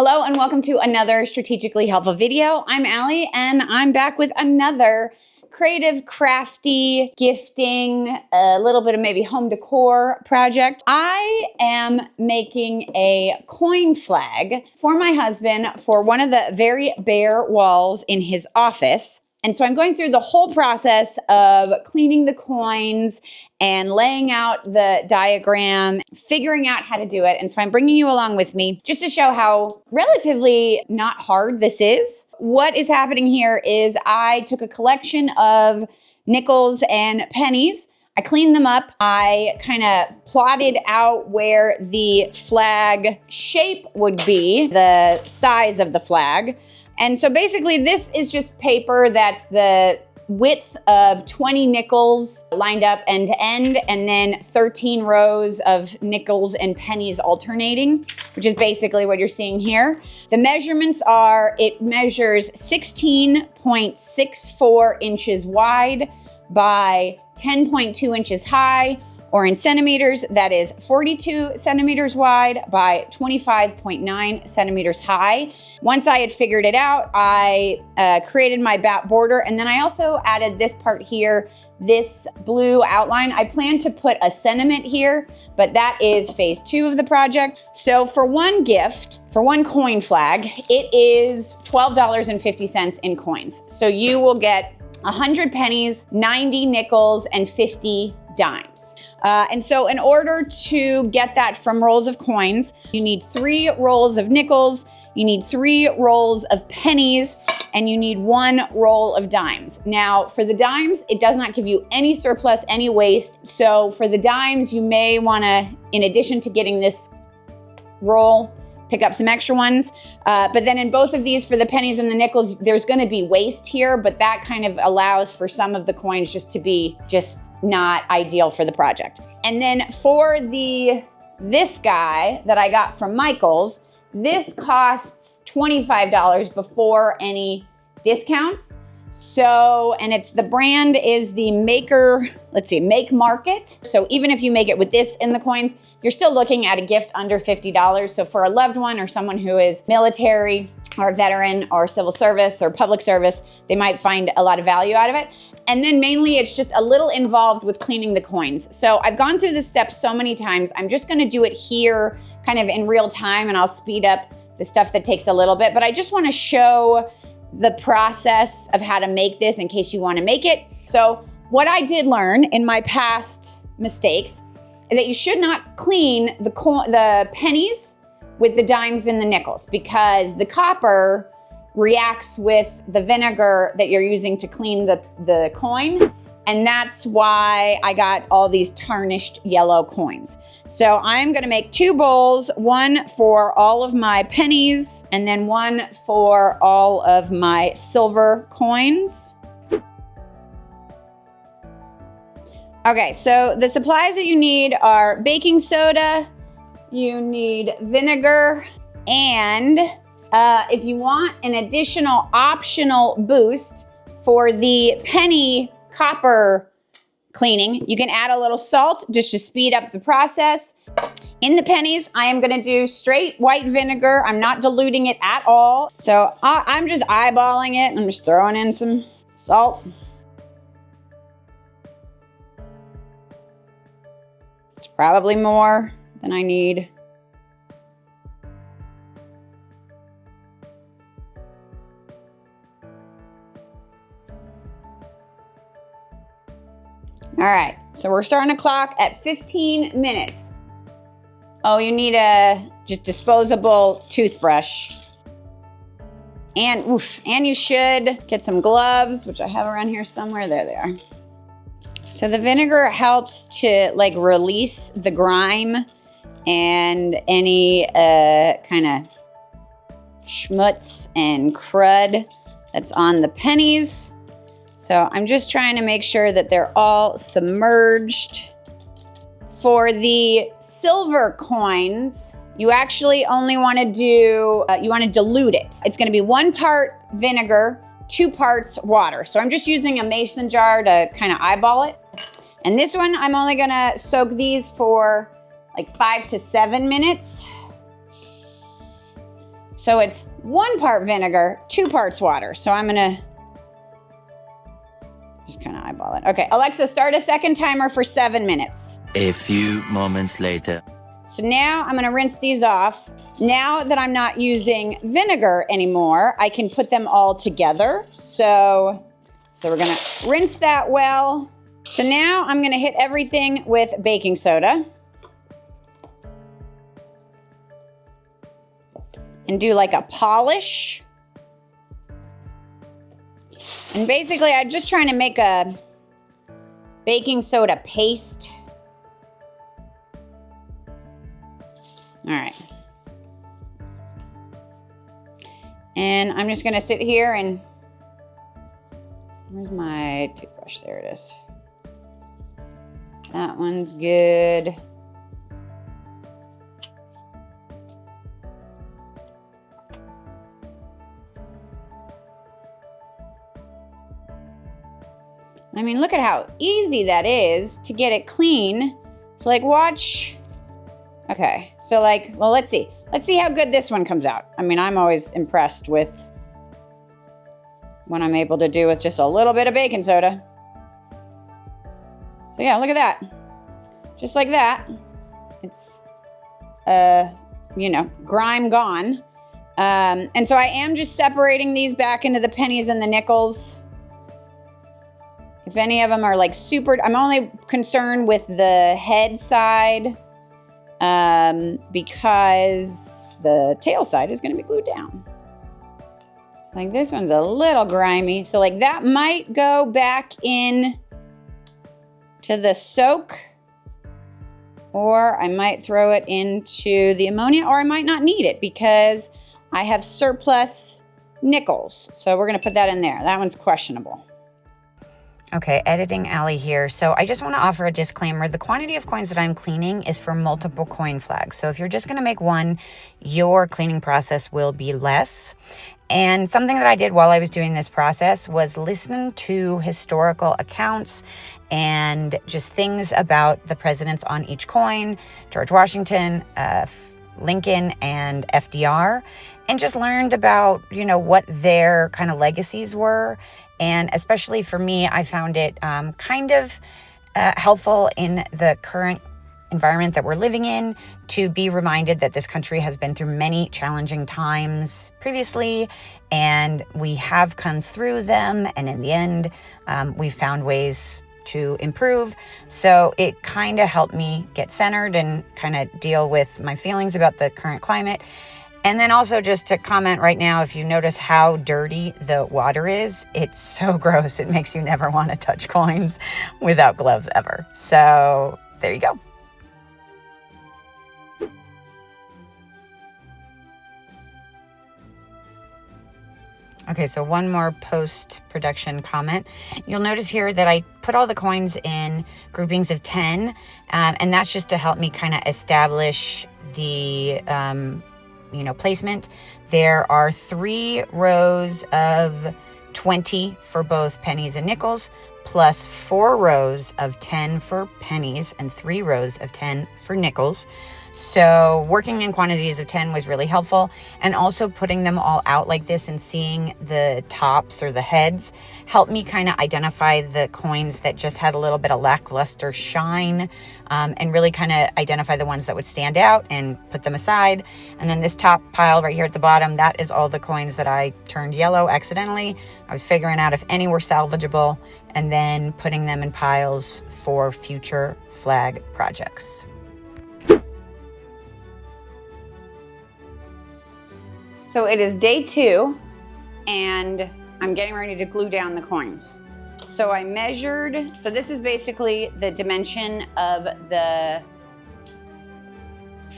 Hello and welcome to another strategically helpful video. I'm Allie and I'm back with another creative, crafty, gifting, a little bit of maybe home decor project. I am making a coin flag for my husband for one of the very bare walls in his office. And so I'm going through the whole process of cleaning the coins and laying out the diagram, figuring out how to do it. And so I'm bringing you along with me just to show how relatively not hard this is. What is happening here is I took a collection of nickels and pennies. I cleaned them up. I kind of plotted out where the flag shape would be, the size of the flag. And so basically this is just paper that's the width of 20 nickels lined up end to end, and then 13 rows of nickels and pennies alternating, which is basically what you're seeing here. The measurements are, it measures 16.64 inches wide by 10.2 inches high, or in centimeters, that is 42 centimeters wide by 25.9 centimeters high. Once I had figured it out, I created my back border, and then I also added this part here, this blue outline. I plan to put a sentiment here, but that is phase 2 of the project. So for one gift, for one coin flag, it is $12.50 in coins. So you will get 100 pennies, 90 nickels, and 50 dimes. And so in order to get that from rolls of coins, you need 3 rolls of nickels, you need 3 rolls of pennies, and you need 1 roll of dimes. Now, for the dimes, it does not give you any surplus, any waste. So for the dimes, you may wanna, in addition to getting this roll, pick up some extra ones. But then in both of these, for the pennies and the nickels, there's gonna be waste here, but that kind of allows for some of the coins just to be not ideal for the project. And then for this guy that I got from Michael's, this costs $25 before any discounts. So, and the brand is the Maker, Make Market. So even if you make it with this in the coins, you're still looking at a gift under $50. So for a loved one or someone who is military or a veteran or civil service or public service, they might find a lot of value out of it. And then mainly it's just a little involved with cleaning the coins. So I've gone through this step so many times. I'm just gonna do it here kind of in real time, and I'll speed up the stuff that takes a little bit. But I just wanna show the process of how to make this in case you wanna make it. So what I did learn in my past mistakes is that you should not clean the pennies with the dimes and the nickels, because the copper reacts with the vinegar that you're using to clean the coin. And that's why I got all these tarnished yellow coins. So I'm gonna make 2 bowls, one for all of my pennies and then one for all of my silver coins. Okay, so the supplies that you need are baking soda, you need vinegar, and if you want an additional optional boost for the penny copper cleaning, you can add a little salt just to speed up the process. In the pennies, I am gonna do straight white vinegar. I'm not diluting it at all. So I'm just eyeballing it. I'm just throwing in some salt. It's probably more than I need. All right, so we're starting to clock at 15 minutes. Oh, you need a just disposable toothbrush. And you should get some gloves, which I have around here somewhere. There they are. So the vinegar helps to release the grime and any kind of schmutz and crud that's on the pennies. So I'm just trying to make sure that they're all submerged. For the silver coins, you actually only want to dilute it. It's going to be 1 part vinegar, 2 parts water. So I'm just using a mason jar to kind of eyeball it. And this one, I'm only going to soak these for like 5 to 7 minutes. So it's 1 part vinegar, 2 parts water. So I'm gonna just kind of eyeball it. Okay, Alexa, start a second timer for 7 minutes. A few moments later. So now I'm gonna rinse these off. Now that I'm not using vinegar anymore, I can put them all together. So we're gonna rinse that well. So now I'm gonna hit everything with baking soda. And do like a polish. And basically, I'm just trying to make a baking soda paste. All right. And I'm just gonna sit here and, where's my toothbrush? There it is. That one's good. I mean, look at how easy that is to get it clean. So like, watch. Okay, so like, well, let's see. Let's see how good this one comes out. I mean, I'm always impressed with what I'm able to do with just a little bit of baking soda. So yeah, look at that. Just like that. It's, you know, grime gone. And so I am just separating these back into the pennies and the nickels. If any of them are like super, I'm only concerned with the head side because the tail side is going to be glued down. Like this one's a little grimy. So like that might go back in to the soak, or I might throw it into the ammonia, or I might not need it because I have surplus nickels. So we're going to put that in there. That one's questionable. Okay, editing Allie here. So I just want to offer a disclaimer. The quantity of coins that I'm cleaning is for multiple coin flags. So if you're just going to make one, your cleaning process will be less. And something that I did while I was doing this process was listen to historical accounts and just things about the presidents on each coin, George Washington, Lincoln, and FDR, and just learned about, you know, what their kind of legacies were. And especially for me, I found it kind of helpful in the current environment that we're living in to be reminded that this country has been through many challenging times previously, and we have come through them. And in the end, we found ways to improve. So it kind of helped me get centered and kind of deal with my feelings about the current climate. And then also just to comment right now, if you notice how dirty the water is, it's so gross. It makes you never want to touch coins without gloves ever. So there you go. Okay, so one more post-production comment. You'll notice here that I put all the coins in groupings of 10, and that's just to help me kind of establish the placement. There are 3 rows of 20 for both pennies and nickels, plus 4 rows of 10 for pennies and 3 rows of 10 for nickels. So working in quantities of 10 was really helpful, and also putting them all out like this and seeing the tops or the heads helped me kind of identify the coins that just had a little bit of lackluster shine, and really kind of identify the ones that would stand out and put them aside. And then this top pile right here at the bottom, that is all the coins that I turned yellow accidentally. I was figuring out if any were salvageable and then putting them in piles for future flag projects. So it is day 2, and I'm getting ready to glue down the coins. So I measured, so this is basically the dimension of the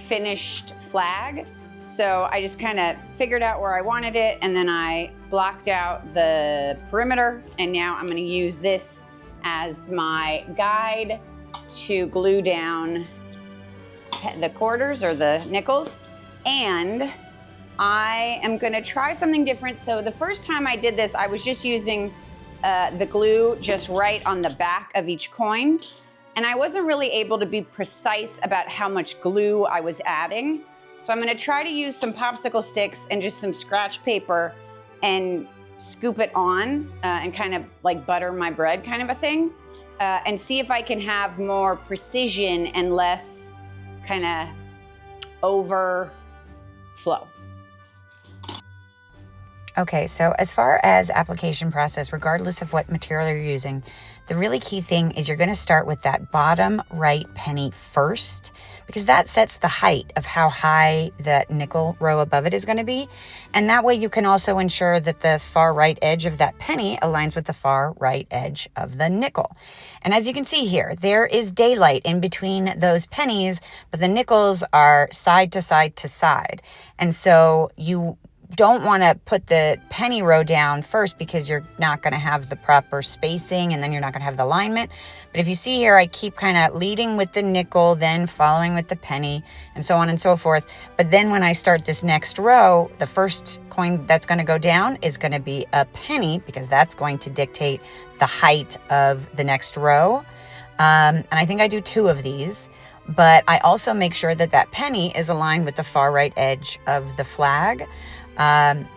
finished flag. So I just kind of figured out where I wanted it, and then I blocked out the perimeter, and now I'm going to use this as my guide to glue down the quarters or the nickels. And I am going to try something different. So the first time I did this, I was just using the glue just right on the back of each coin. And I wasn't really able to be precise about how much glue I was adding. So I'm gonna try to use some popsicle sticks and just some scratch paper and scoop it on and kind of like butter my bread kind of a thing, and see if I can have more precision and less kind of overflow. Okay, so as far as application process, regardless of what material you're using, the really key thing is you're gonna start with that bottom right penny first, because that sets the height of how high that nickel row above it is gonna be. And that way you can also ensure that the far right edge of that penny aligns with the far right edge of the nickel. And as you can see here, there is daylight in between those pennies, but the nickels are side to side to side. And so you don't want to put the penny row down first because you're not going to have the proper spacing and then you're not going to have the alignment. But if you see here, I keep kind of leading with the nickel, then following with the penny, and so on and so forth. But then when I start this next row, the first coin that's going to go down is going to be a penny, because that's going to dictate the height of the next row. And I think I do 2 of these. But I also make sure that that penny is aligned with the far right edge of the flag.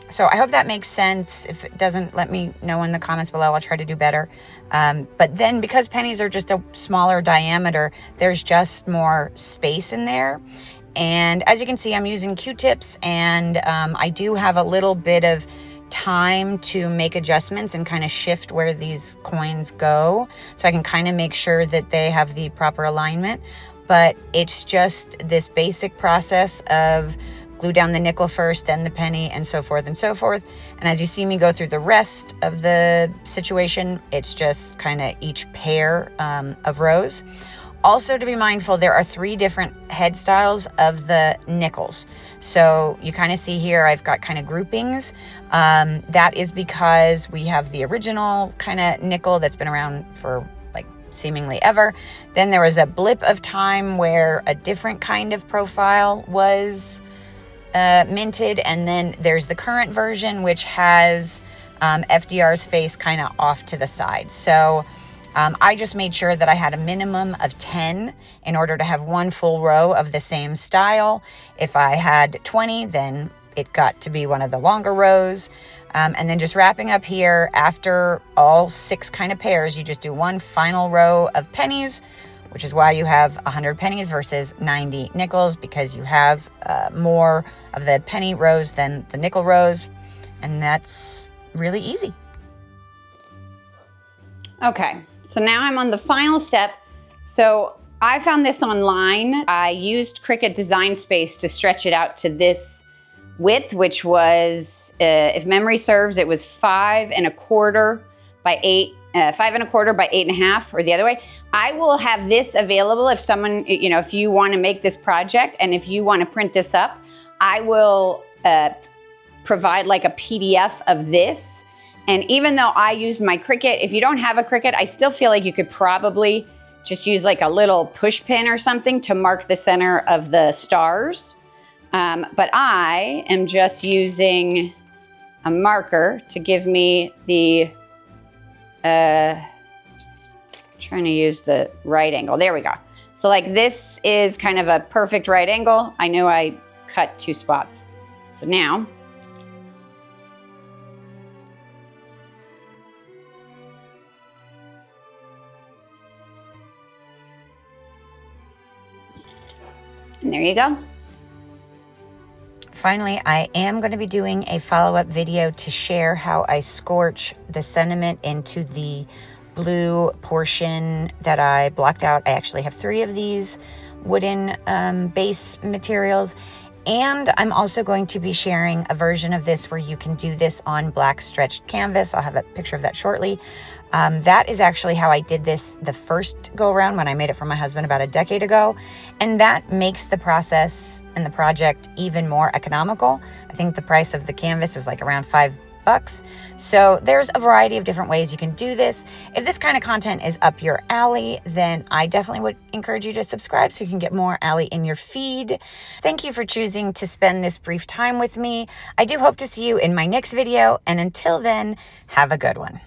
So I hope that makes sense. If it doesn't, let me know in the comments below. I'll try to do better. But then because pennies are just a smaller diameter, there's just more space in there. And as you can see, I'm using Q-tips, and I do have a little bit of time to make adjustments and kind of shift where these coins go, so I can kind of make sure that they have the proper alignment. But it's just this basic process of glue down the nickel first, then the penny, and so forth and so forth. And as you see me go through the rest of the situation, it's just kind of each pair of rows. Also to be mindful, there are 3 different head styles of the nickels. So you kind of see here, I've got kind of groupings. That is because we have the original kind of nickel that's been around for like seemingly ever. Then there was a blip of time where a different kind of profile was minted, and then there's the current version, which has FDR's face kind of off to the side. So I just made sure that I had a minimum of 10 in order to have 1 full row of the same style. If I had 20, then it got to be one of the longer rows. And then just wrapping up here, after all 6 kind of pairs, you just do 1 final row of pennies, which is why you have 100 pennies versus 90 nickels, because you have more of the penny rows than the nickel rows. And that's really easy. Okay, so now I'm on the final step. So I found this online. I used Cricut Design Space to stretch it out to this width, which was, if memory serves, it was 5 1/4 by 8, 5 1/4 by 8 1/2, or the other way. I will have this available if someone, if you want to make this project and if you want to print this up, I will provide like a PDF of this. And even though I used my Cricut, if you don't have a Cricut, I still feel like you could probably just use like a little push pin or something to mark the center of the stars. But I am just using a marker to give me the, trying to use the right angle. There we go. So like this is kind of a perfect right angle. I knew I cut 2 spots. So now, and there you go. Finally, I am going to be doing a follow-up video to share how I scorch the sentiment into the blue portion that I blocked out. I actually have 3 of these wooden base materials. And I'm also going to be sharing a version of this where you can do this on black stretched canvas. I'll have a picture of that shortly. That is actually how I did this the first go around when I made it for my husband about a decade ago. And that makes the process and the project even more economical. I think the price of the canvas is like around $5. So there's a variety of different ways you can do this. If this kind of content is up your alley, then I definitely would encourage you to subscribe so you can get more Allie in your feed. Thank you for choosing to spend this brief time with me. I do hope to see you in my next video. And until then, have a good one.